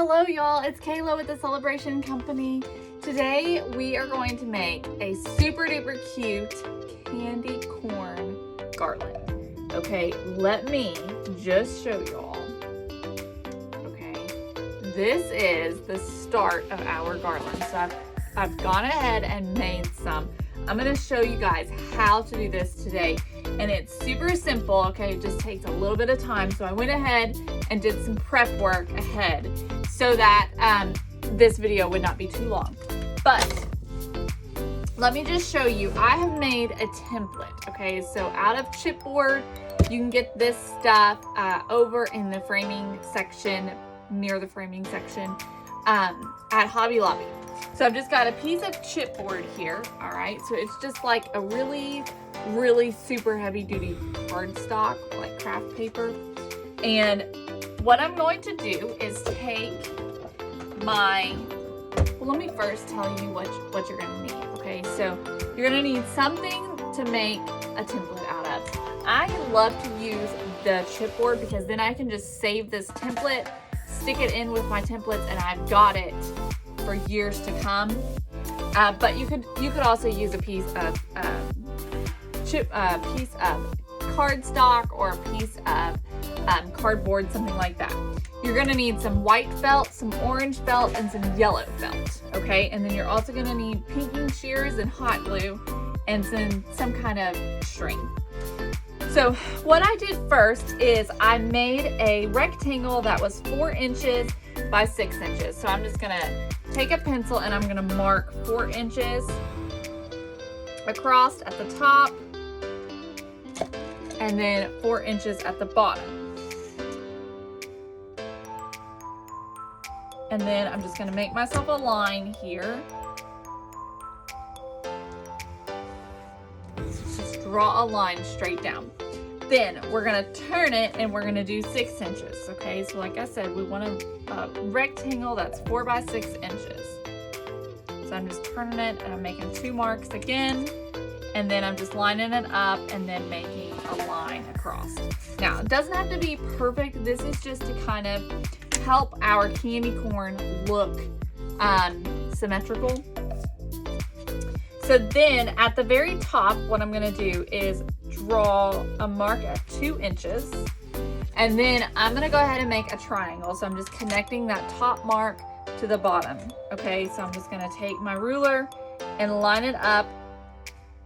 Hello y'all, it's Kayla with the Celebration Company. Today we are going to make a super duper cute candy corn garland. Okay, let me just show y'all. Okay, this is the start of our garland. So I've gone ahead and made some. I'm gonna show you guys how to do this today. And it's super simple, okay? It just takes a little bit of time. So I went ahead and did some prep work ahead so that this video would not be too long. But let me just show you, I have made a template, okay? So out of chipboard, you can get this stuff over in the framing section, near the framing section at Hobby Lobby. So I've just got a piece of chipboard here, all right? So it's just like a really super heavy duty cardstock, like craft paper. And what I'm going to do is take my, well, let me first tell you what you're gonna need, okay? So you're gonna need something to make a template out of. I love to use the chipboard because then I can just save this template, stick it in with my templates, and I've got it for years to come. But you could also use a piece of cardstock or a piece of cardboard, something like that. You're gonna need some white felt, some orange felt, and some yellow felt, okay? And then you're also gonna need pinking shears and hot glue and some kind of string. So what I did first is I made a rectangle that was 4 inches by 6 inches. So I'm just gonna take a pencil and I'm gonna mark 4 inches across at the top and then 4 inches at the bottom. And then I'm just gonna make myself a line here. So just draw a line straight down. Then we're gonna turn it and we're gonna do 6 inches, okay? So like I said, we want a rectangle that's 4 by 6 inches. So I'm just turning it and I'm making 2 marks again. And then I'm just lining it up and then making a line across. Now, it doesn't have to be perfect. This is just to kind of help our candy corn look symmetrical. So then at the very top, what I'm gonna do is draw a mark at 2 inches. And then I'm gonna go ahead and make a triangle. So I'm just connecting that top mark to the bottom. Okay, so I'm just gonna take my ruler and line it up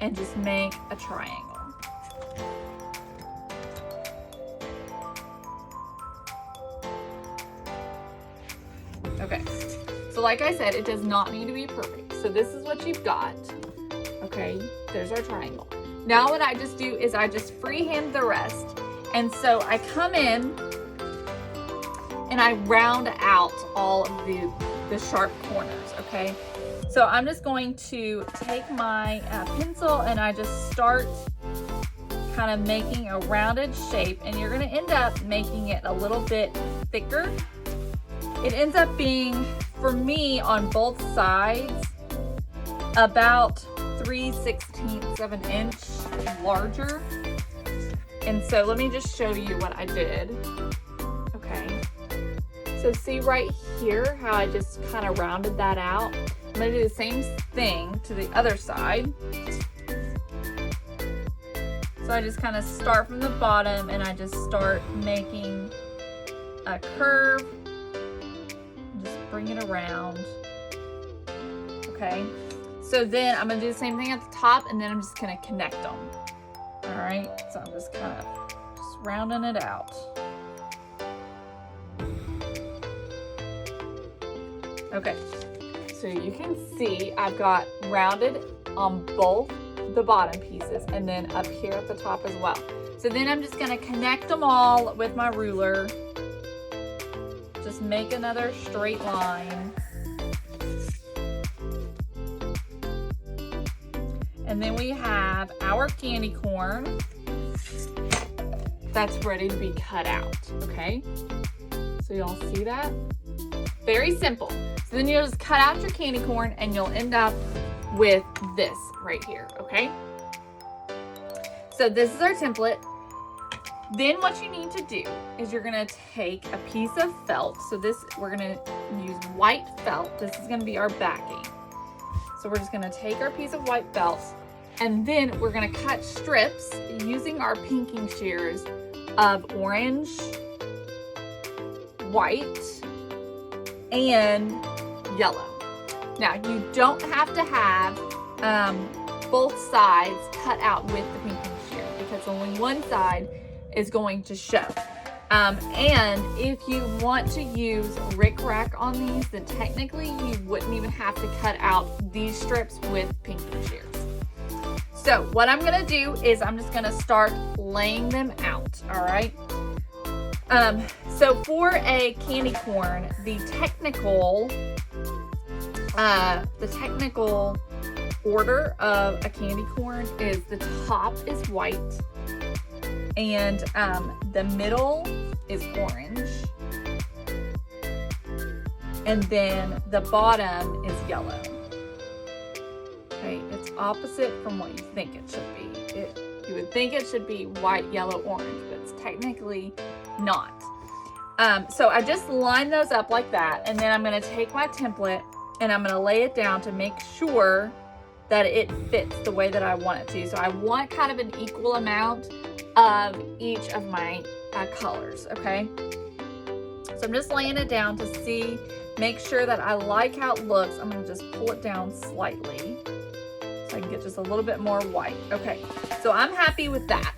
and just make a triangle. Okay, so like I said, it does not need to be perfect. So this is what you've got. Okay, there's our triangle. Now what I just do is I just freehand the rest. And so I come in and I round out all of the sharp corners, okay? So I'm just going to take my pencil and I just start kind of making a rounded shape, and you're gonna end up making it a little bit thicker. It ends up being, for me, on both sides, about 3/16 of an inch larger. And so let me just show you what I did. Okay. So see right here how I just kind of rounded that out? I'm gonna do the same thing to the other side. So I just kind of start from the bottom and I just start making a curve. Just bring it around. Okay. So then I'm gonna do the same thing at the top, and then I'm just gonna connect them. All right, so I'm just kind of just rounding it out. Okay, so you can see I've got rounded on both the bottom pieces and then up here at the top as well. So then I'm just gonna connect them all with my ruler. Just make another straight line. And then we have our candy corn that's ready to be cut out, okay? So y'all see that? Very simple. So then you'll just cut out your candy corn and you'll end up with this right here, okay? So this is our template. Then what you need to do is you're gonna take a piece of felt. So we're gonna use white felt. This is gonna be our backing. So we're just gonna take our piece of white felt, and then we're gonna cut strips using our pinking shears of orange, white, and yellow. Now you don't have to have both sides cut out with the pinking shear, because only one side is going to show. And if you want to use rickrack on these, then technically you wouldn't even have to cut out these strips with pinking shears. So what I'm gonna do is I'm just gonna start laying them out, all right? So for a candy corn, the technical order of a candy corn is the top is white, and the middle is orange, and then the bottom is yellow. Okay, it's opposite from what you think it should be. You would think it should be white, yellow, orange, but it's technically not. So I just line those up like that, and then I'm gonna take my template and I'm gonna lay it down to make sure that it fits the way that I want it to. So I want kind of an equal amount of each of my colors, okay? So I'm just laying it down to make sure that I like how it looks. I'm gonna just pull it down slightly so I can get just a little bit more white. Okay, so I'm happy with that,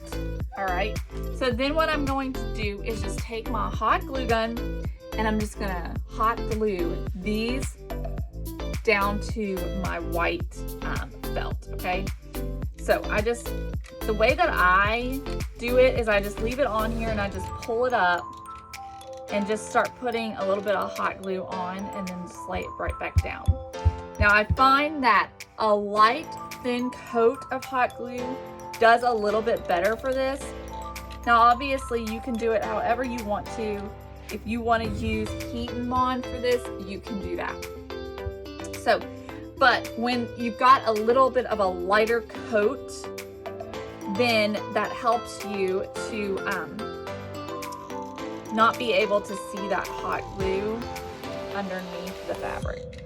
all right? So then what I'm going to do is just take my hot glue gun and I'm just gonna hot glue these down to my white felt, okay? So the way that I do it is I just leave it on here and I just pull it up and just start putting a little bit of hot glue on and then just lay it right back down. Now I find that a light thin coat of hot glue does a little bit better for this. Now obviously you can do it however you want to. If you want to use heat and bond for this, you can do that. So, but when you've got a little bit of a lighter coat, then that helps you to not be able to see that hot glue underneath the fabric.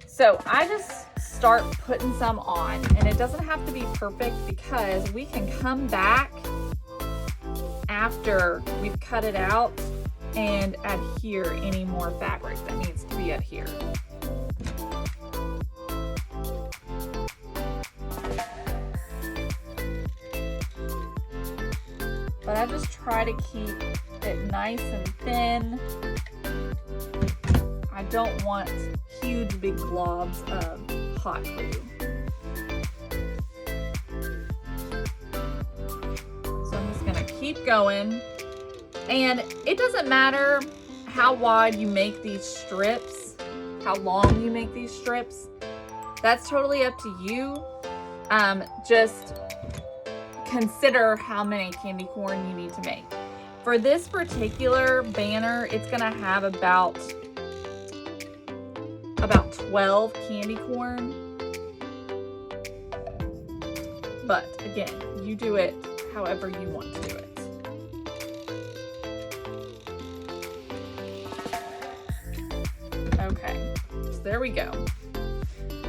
So I just start putting some on, and it doesn't have to be perfect because we can come back after we've cut it out and adhere any more fabric that needs to be adhered. But I just try to keep it nice and thin. I don't want huge big globs of hot glue. So I'm just gonna keep going. And it doesn't matter how wide you make these strips, how long you make these strips. That's totally up to you. Just consider how many candy corn you need to make. For this particular banner, it's gonna have about 12 candy corn. But again, you do it however you want to do it. Okay, so there we go.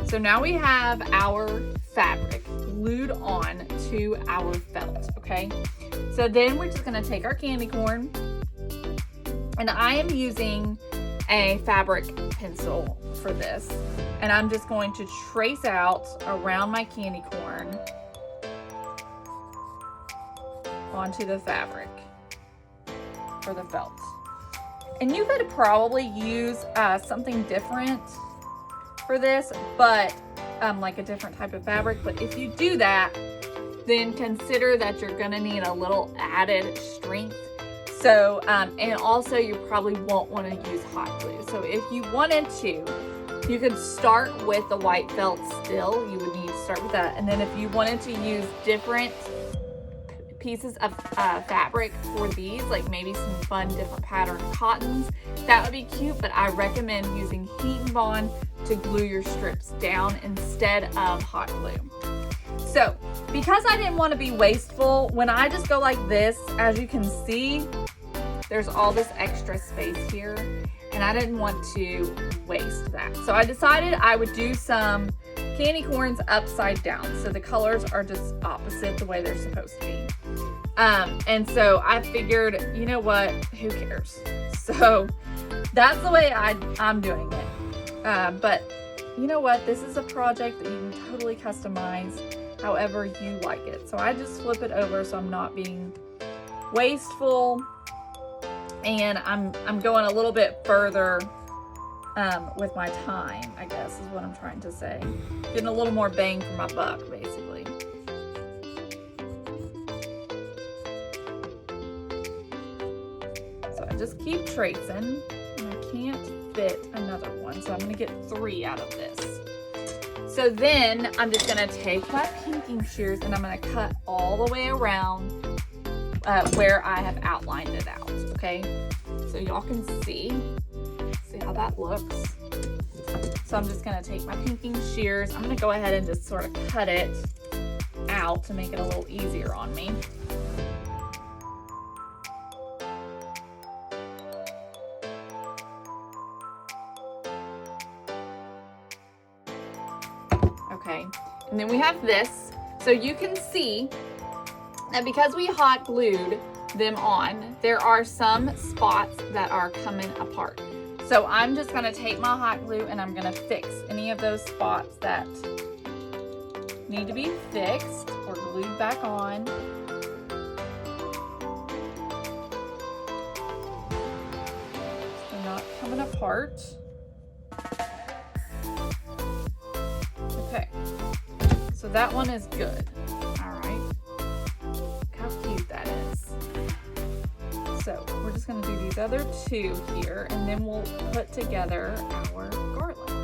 So now we have our fabric glued on to our felt, okay? So then we're just gonna take our candy corn, and I am using a fabric pencil for this, and I'm just going to trace out around my candy corn onto the fabric for the felt. And you could probably use something different for this, but like a different type of fabric. But if you do that, then consider that you're gonna need a little added strength. So, and also you probably won't wanna use hot glue. So if you wanted to, you could start with the white felt still. You would need to start with that. And then if you wanted to use different pieces of fabric for these, like maybe some fun different pattern cottons, that would be cute. But I recommend using heat and bond to glue your strips down instead of hot glue. So because I didn't want to be wasteful, when I just go like this, as you can see, there's all this extra space here, and I didn't want to waste that. So I decided I would do some candy corns upside down, so the colors are just opposite the way they're supposed to be. And so I figured, you know what, who cares? So that's the way I'm doing it. But you know what, this is a project that you can totally customize however you like it. So I just flip it over so I'm not being wasteful, and I'm going a little bit further with my time, I guess is what I'm trying to say. Getting a little more bang for my buck, basically. So I just keep tracing, and I can't fit another one, so I'm gonna get 3 out of this. So then I'm just gonna take my pinking shears and I'm gonna cut all the way around where I have outlined it out, okay? So y'all can see how that looks. So I'm just gonna take my pinking shears. I'm gonna go ahead and just sort of cut it out to make it a little easier on me. Okay, and then we have this. So you can see that because we hot glued them on, there are some spots that are coming apart. So I'm just gonna take my hot glue and I'm gonna fix any of those spots that need to be fixed or glued back on. They're not coming apart. Okay, so that one is good. All right, look how cute that is. So we're just gonna do these other 2 here, and then we'll put together our garland.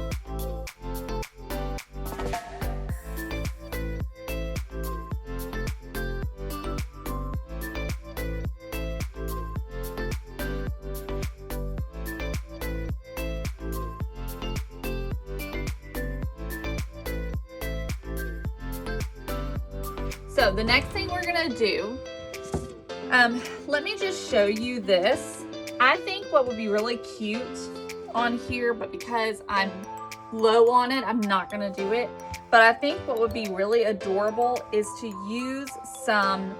So the next thing we're gonna do, let me just show you this. I think what would be really cute on here, but because I'm low on it, I'm not gonna do it. But I think what would be really adorable is to use some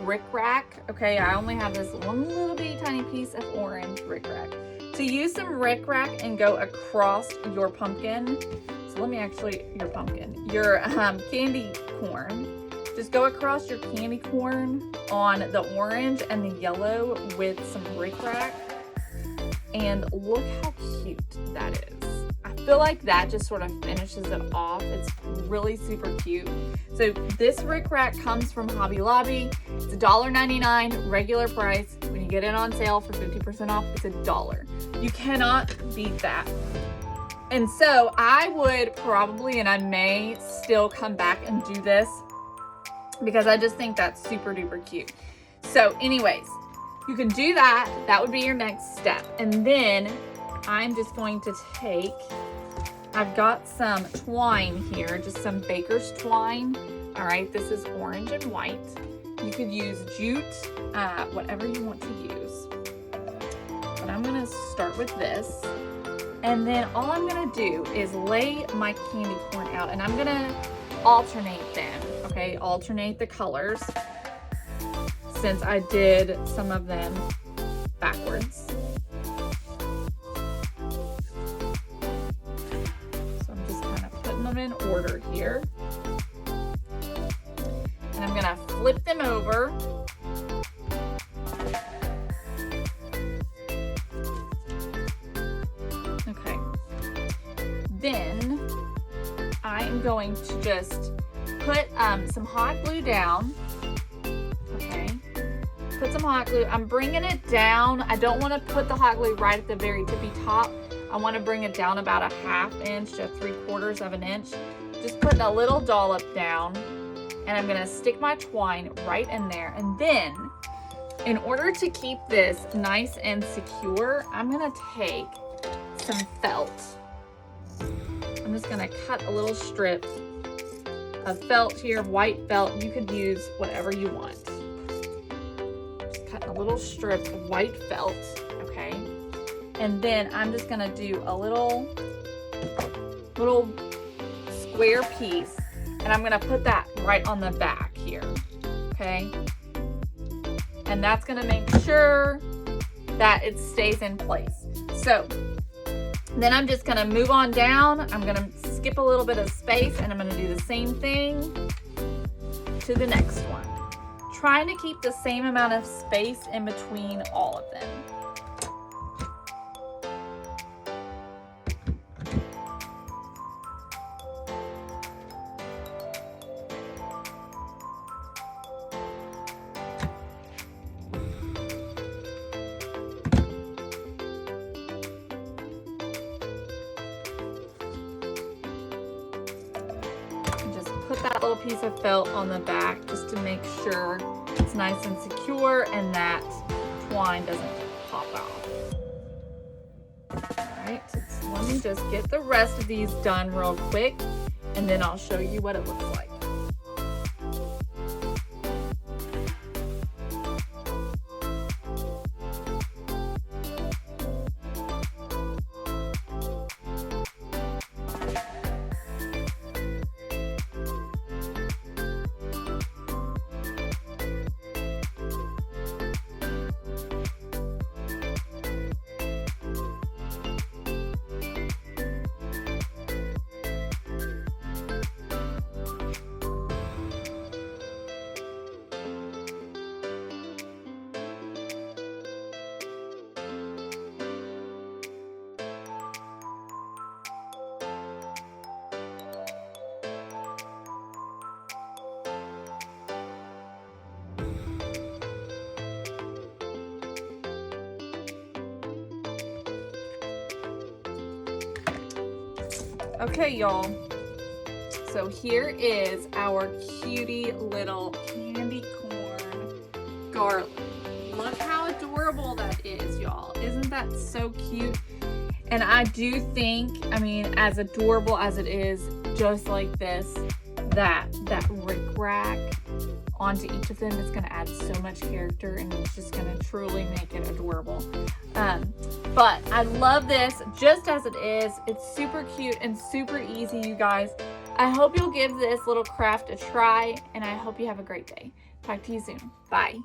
rickrack. Okay, I only have this one little bitty tiny piece of orange rickrack. To use some rickrack and go across your pumpkin. So let me actually, your candy corn. Just go across your candy corn on the orange and the yellow with some rickrack, and look how cute that is. I feel like that just sort of finishes it off. It's really super cute. So this rickrack comes from Hobby Lobby. It's $1.99 regular price. When you get it on sale for 50% off, it's $1. You cannot beat that. And so I would probably, and I may still come back and do this, because I just think that's super duper cute. So anyways, you can do that. That would be your next step. And then I'm just going to take, I've got some twine here, just some baker's twine. All right, this is orange and white. You could use jute, whatever you want to use. But I'm gonna start with this. And then all I'm gonna do is lay my candy corn out, and I'm gonna alternate them. Okay, alternate the colors, since I did some of them backwards. So I'm just kind of putting them in order here. And I'm gonna flip them over. Okay. Then I am going to just put some hot glue down. Okay, put some hot glue. I'm bringing it down. I don't want to put the hot glue right at the very tippy top. I want to bring it down about a 1/2 inch to 3/4 of an inch. Just putting a little dollop down, and I'm gonna stick my twine right in there. And then, in order to keep this nice and secure, I'm gonna take some felt. I'm just gonna cut a little strip of felt here, white felt. You could use whatever you want. Just cut a little strip of white felt, okay? And then I'm just gonna do a little square piece, and I'm gonna put that right on the back here, okay? And that's gonna make sure that it stays in place. So then I'm just gonna move on down. I'm gonna skip a little bit of space, and I'm gonna do the same thing to the next one. Trying to keep the same amount of space in between all of them. Put that little piece of felt on the back just to make sure it's nice and secure and that twine doesn't pop off. All right, so let me just get the rest of these done real quick, and then I'll show you what it looks like. Okay, y'all, so here is our cutie little candy corn garland. Look how adorable that is, y'all. Isn't that so cute? And I do think, I mean, as adorable as it is, just like this, that rickrack onto each of them is going to add so much character, and it's just going to truly make it adorable. But I love this just as it is. It's super cute and super easy, you guys. I hope you'll give this little craft a try, and I hope you have a great day. Talk to you soon. Bye.